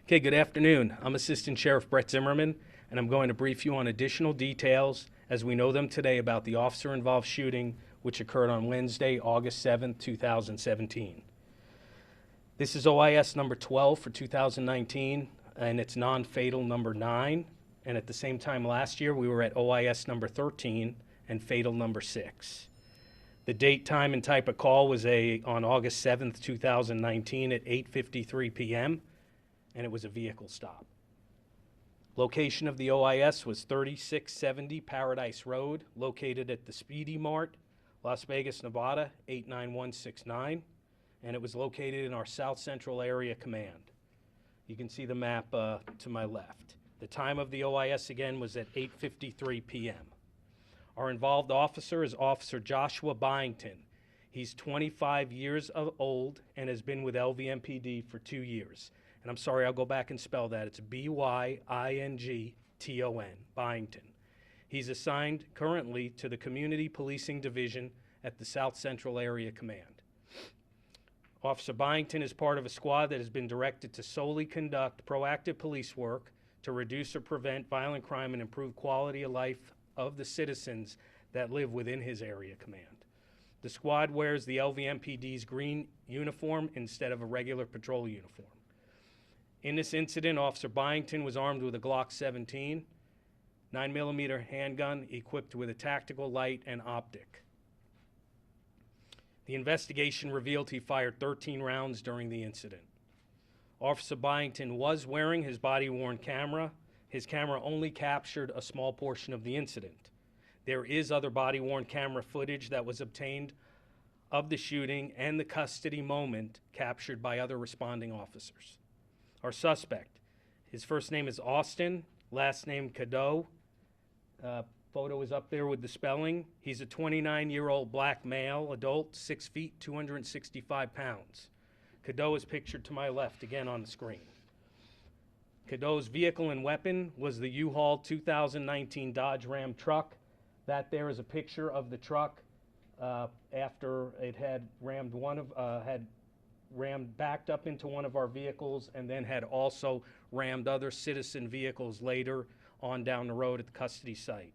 Okay, good afternoon. I'm Assistant Sheriff Brett Zimmerman, and I'm going to brief you on additional details as we know them today about the officer-involved shooting which occurred on Wednesday, August 7th, 2017. This is OIS number 12 for 2019, and it's non-fatal number 9. And at the same time last year, we were at OIS number 13 and fatal number 6. The date, time, and type of call was on August 7th, 2019 at 8:53 p.m., and it was a vehicle stop. Location of the OIS was 3670 Paradise Road, located at the Speedy Mart, Las Vegas, Nevada, 89169, and it was located in our South Central Area Command. You can see the map to my left. The time of the OIS again was at 8:53 p.m. Our involved officer is Officer Joshua Byington. He's 25 years old and has been with LVMPD for 2 years. And I'm sorry, I'll go back and spell that. It's Byington, Byington. He's assigned currently to the Community Policing Division at the South Central Area Command. Officer Byington is part of a squad that has been directed to solely conduct proactive police work to reduce or prevent violent crime and improve quality of life of the citizens that live within his area command. The squad wears the LVMPD's green uniform instead of a regular patrol uniform. In this incident, Officer Byington was armed with a Glock 17, 9mm handgun equipped with a tactical light and optic. The investigation revealed he fired 13 rounds during the incident. Officer Byington was wearing his body-worn camera. His camera only captured a small portion of the incident. There is other body-worn camera footage that was obtained of the shooting and the custody moment captured by other responding officers. Our suspect, his first name is Austin, last name Cadeau. Photo is up there with the spelling. He's a 29-year-old black male, adult, 6 feet, 265 pounds. Cadeau is pictured to my left, again on the screen. Cadeau's vehicle and weapon was the U-Haul 2019 Dodge Ram truck. That there is a picture of the truck after it had backed up into one of our vehicles and then had also rammed other citizen vehicles later on down the road at the custody site.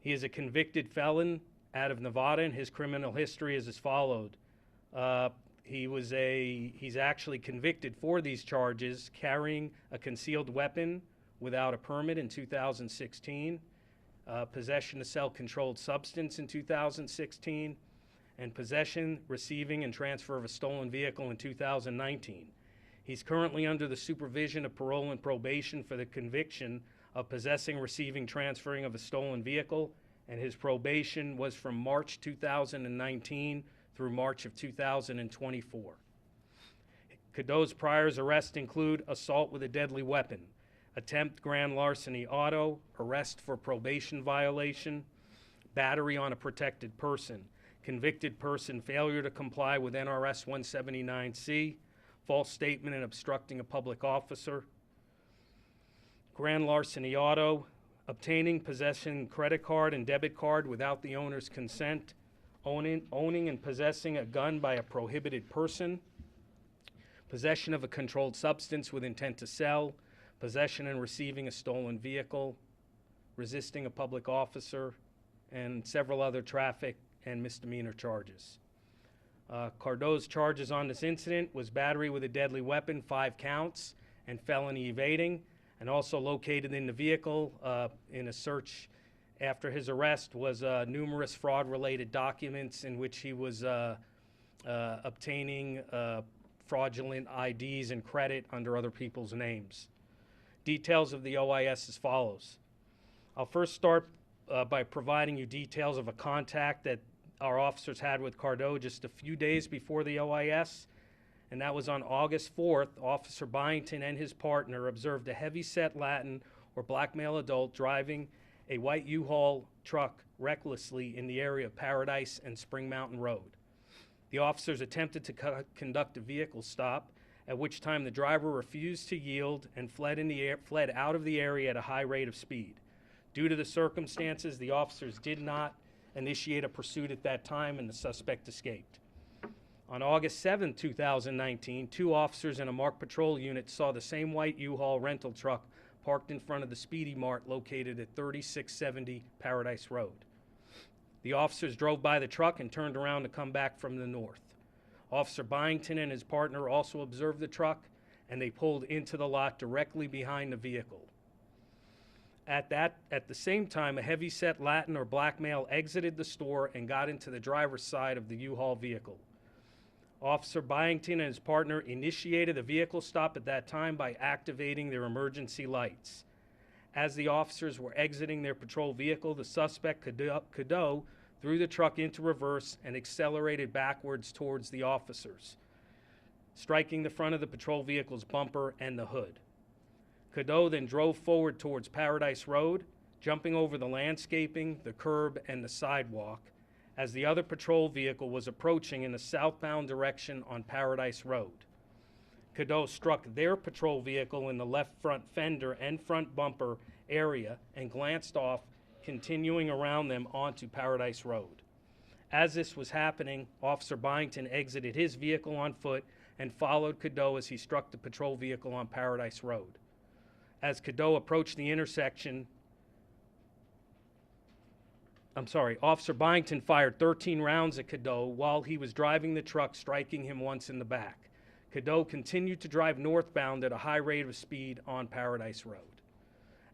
He is a convicted felon out of Nevada, and his criminal history is as follows. He's actually convicted for these charges: carrying a concealed weapon without a permit in 2016, possession to sell controlled substance in 2016, and possession, receiving, and transfer of a stolen vehicle in 2019. He's currently under the supervision of parole and probation for the conviction of possessing, receiving, transferring of a stolen vehicle, and his probation was from March 2019 through March of 2024. Cadeau's prior arrests include assault with a deadly weapon, attempt grand larceny auto, arrest for probation violation, battery on a protected person, convicted person failure to comply with NRS 179C, false statement and obstructing a public officer, grand larceny auto, obtaining, possessing credit card and debit card without the owner's consent, owning and possessing a gun by a prohibited person, possession of a controlled substance with intent to sell, possession and receiving a stolen vehicle, resisting a public officer, and several other traffic and misdemeanor charges. Cadeau's charges on this incident was battery with a deadly weapon, 5 counts, and felony evading, and also located in the vehicle in a search after his arrest was numerous fraud-related documents in which he was obtaining fraudulent IDs and credit under other people's names. Details of the OIS as follows. I'll first start by providing you details of a contact that our officers had with Cadeau just a few days before the OIS, and that was on August 4th. Officer Byington and his partner observed a heavy-set Latin or black male adult driving a white U-Haul truck recklessly in the area of Paradise and Spring Mountain Road. The officers attempted to conduct a vehicle stop, at which time the driver refused to yield and fled out of the area at a high rate of speed. Due to the circumstances, the officers did not initiate a pursuit at that time, and the suspect escaped. On August 7, 2019, two officers in a marked patrol unit saw the same white U-Haul rental truck parked in front of the Speedy Mart located at 3670 Paradise Road. The officers drove by the truck and turned around to come back from the north. Officer Byington and his partner also observed the truck, and they pulled into the lot directly behind the vehicle. At the same time, a heavy-set Latin or black male exited the store and got into the driver's side of the U-Haul vehicle. Officer Byington and his partner initiated the vehicle stop at that time by activating their emergency lights. As the officers were exiting their patrol vehicle, the suspect, Cadeau, threw the truck into reverse and accelerated backwards towards the officers, striking the front of the patrol vehicle's bumper and the hood. Cadeau then drove forward towards Paradise Road, jumping over the landscaping, the curb, and the sidewalk, as the other patrol vehicle was approaching in the southbound direction on Paradise Road. Cadeau struck their patrol vehicle in the left front fender and front bumper area and glanced off, continuing around them onto Paradise Road. As this was happening, Officer Byington exited his vehicle on foot and followed Cadeau as he struck the patrol vehicle on Paradise Road. As Cadeau approached the intersection, Officer Byington fired 13 rounds at Cadeau while he was driving the truck, striking him once in the back. Cadeau continued to drive northbound at a high rate of speed on Paradise Road.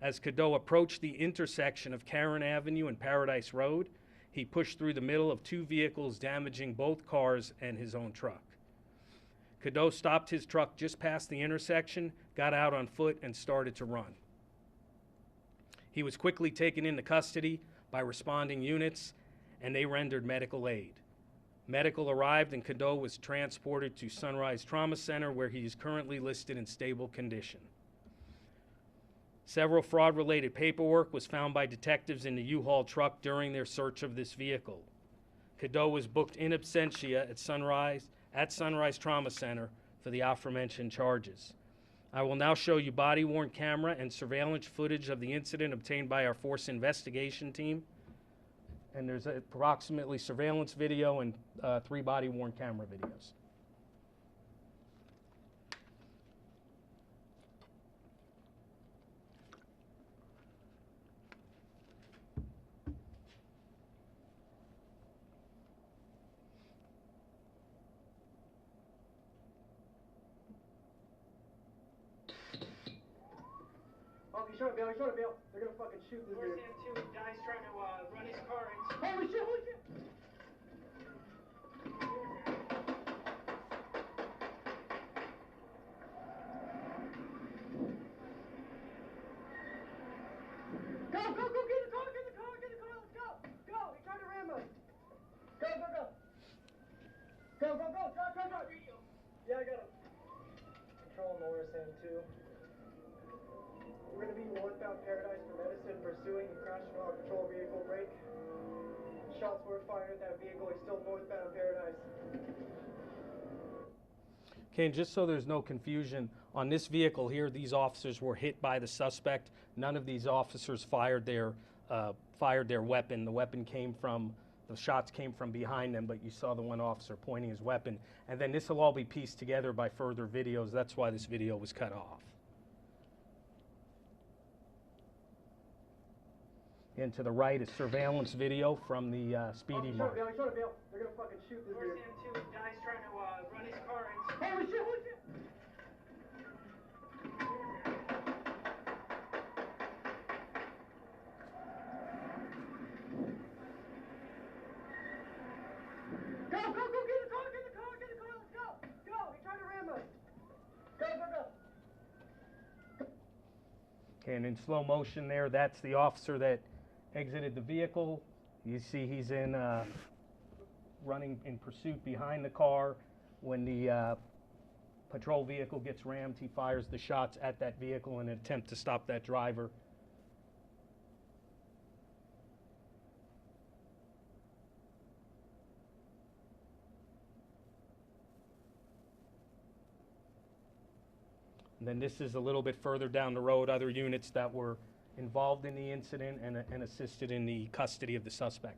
As Cadeau approached the intersection of Karen Avenue and Paradise Road, he pushed through the middle of two vehicles, damaging both cars and his own truck. Cadeau stopped his truck just past the intersection, got out on foot, and started to run. He was quickly taken into custody by responding units, and they rendered medical aid. Medical arrived, and Cadeau was transported to Sunrise Trauma Center, where he is currently listed in stable condition. Several fraud-related paperwork was found by detectives in the U-Haul truck during their search of this vehicle. Cadeau was booked in absentia at Sunrise Trauma Center for the aforementioned charges. I will now show you body-worn camera and surveillance footage of the incident obtained by our force investigation team. And there's approximately surveillance video and 3 body-worn camera videos. Oh, he's trying to bail, They're gonna fucking shoot this dude. Two guys trying to run his car into... Holy shit, holy shit! Go, get in the car, let's go! Go, he's trying to ram us! Go! Drive! Yeah, I got him. Control Norris M2. We're going to be northbound Paradise for medicine, pursuing and crashing our patrol vehicle. Break. Shots were fired at that vehicle. He's still northbound Paradise. Okay, and just so there's no confusion, on this vehicle here, these officers were hit by the suspect. None of these officers fired their weapon. The shots came from behind them, but you saw the one officer pointing his weapon. And then this will all be pieced together by further videos. That's why this video was cut off. And to the right is surveillance video from the Speedy Mart. He's trying to bail. They're gonna fucking shoot this dude. Two guys trying to run his car into... Holy shit! Go, get in the car, let's go! Go, he's trying to ram us! Go! Okay, and in slow motion there, that's the officer that exited the vehicle. You see he's running in pursuit behind the car. When the patrol vehicle gets rammed, he fires the shots at that vehicle in an attempt to stop that driver. And then this is a little bit further down the road, other units that were involved in the incident and assisted in the custody of the suspect.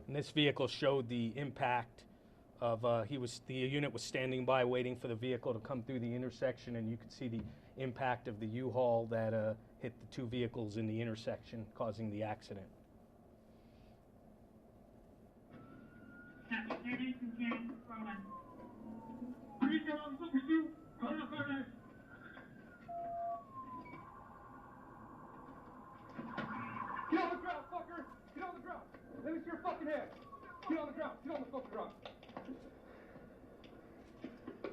And this vehicle showed the impact of, the unit was standing by waiting for the vehicle to come through the intersection, and you could see the impact of the U-Haul that hit the two vehicles in the intersection, causing the accident. Get on the ground, fucker! Get on the ground! Let me see your fucking head! Get on the ground! Get on the fucking ground!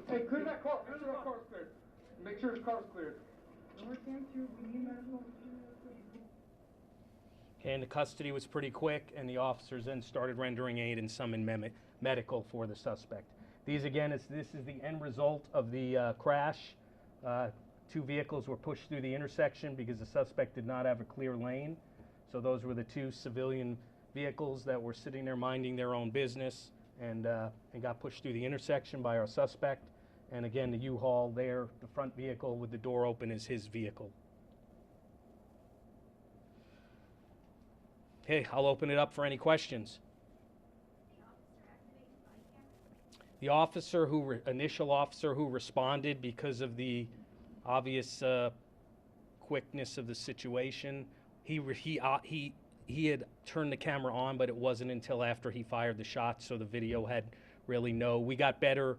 Hey, clear that car! Make sure that car's cleared. Make sure his car's cleared. And the custody was pretty quick, and the officers then started rendering aid and summoned medical for the suspect. These, again, this is the end result of the crash. Two vehicles were pushed through the intersection because the suspect did not have a clear lane. So those were the two civilian vehicles that were sitting there minding their own business and got pushed through the intersection by our suspect. And again, the U-Haul there, the front vehicle with the door open, is his vehicle. Okay, I'll open it up for any questions. The initial officer who responded because of the obvious quickness of the situation, he had turned the camera on, but it wasn't until after he fired the shot, so the video had really we got better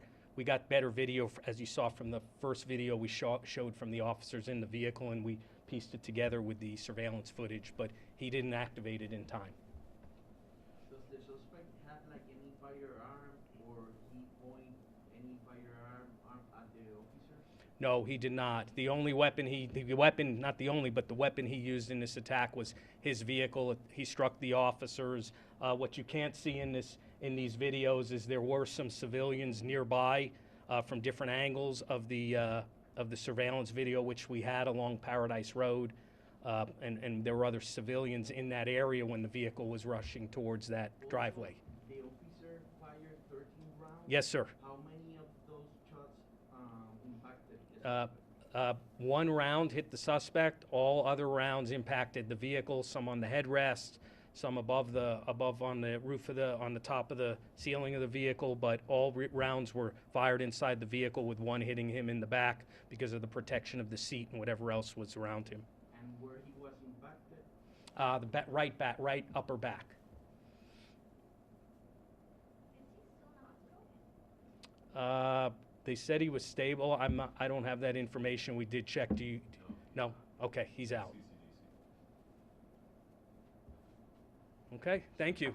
video, as you saw from the first video we showed from the officers in the vehicle, and we pieced it together with the surveillance footage, but he didn't activate it in time. Does the suspect have like any firearm, or he point any firearm at the officer? No, he did not. The only weapon the weapon he used in this attack was his vehicle. He struck the officers. What you can't see in these videos is there were some civilians nearby from different angles of the surveillance video, which we had along Paradise Road, and there were other civilians in that area when the vehicle was rushing towards that driveway. The officer fired 13 rounds? Yes, sir. How many of those shots impacted? One round hit the suspect. All other rounds impacted the vehicle. Some on the headrest, some above on the roof on the top of the ceiling of the vehicle. But all rounds were fired inside the vehicle, with one hitting him in the back because of the protection of the seat and whatever else was around him. And where he was impacted? The right upper back. They said he was stable. I don't have that information. We did check. Do you? No? Okay, he's out. Okay, thank you.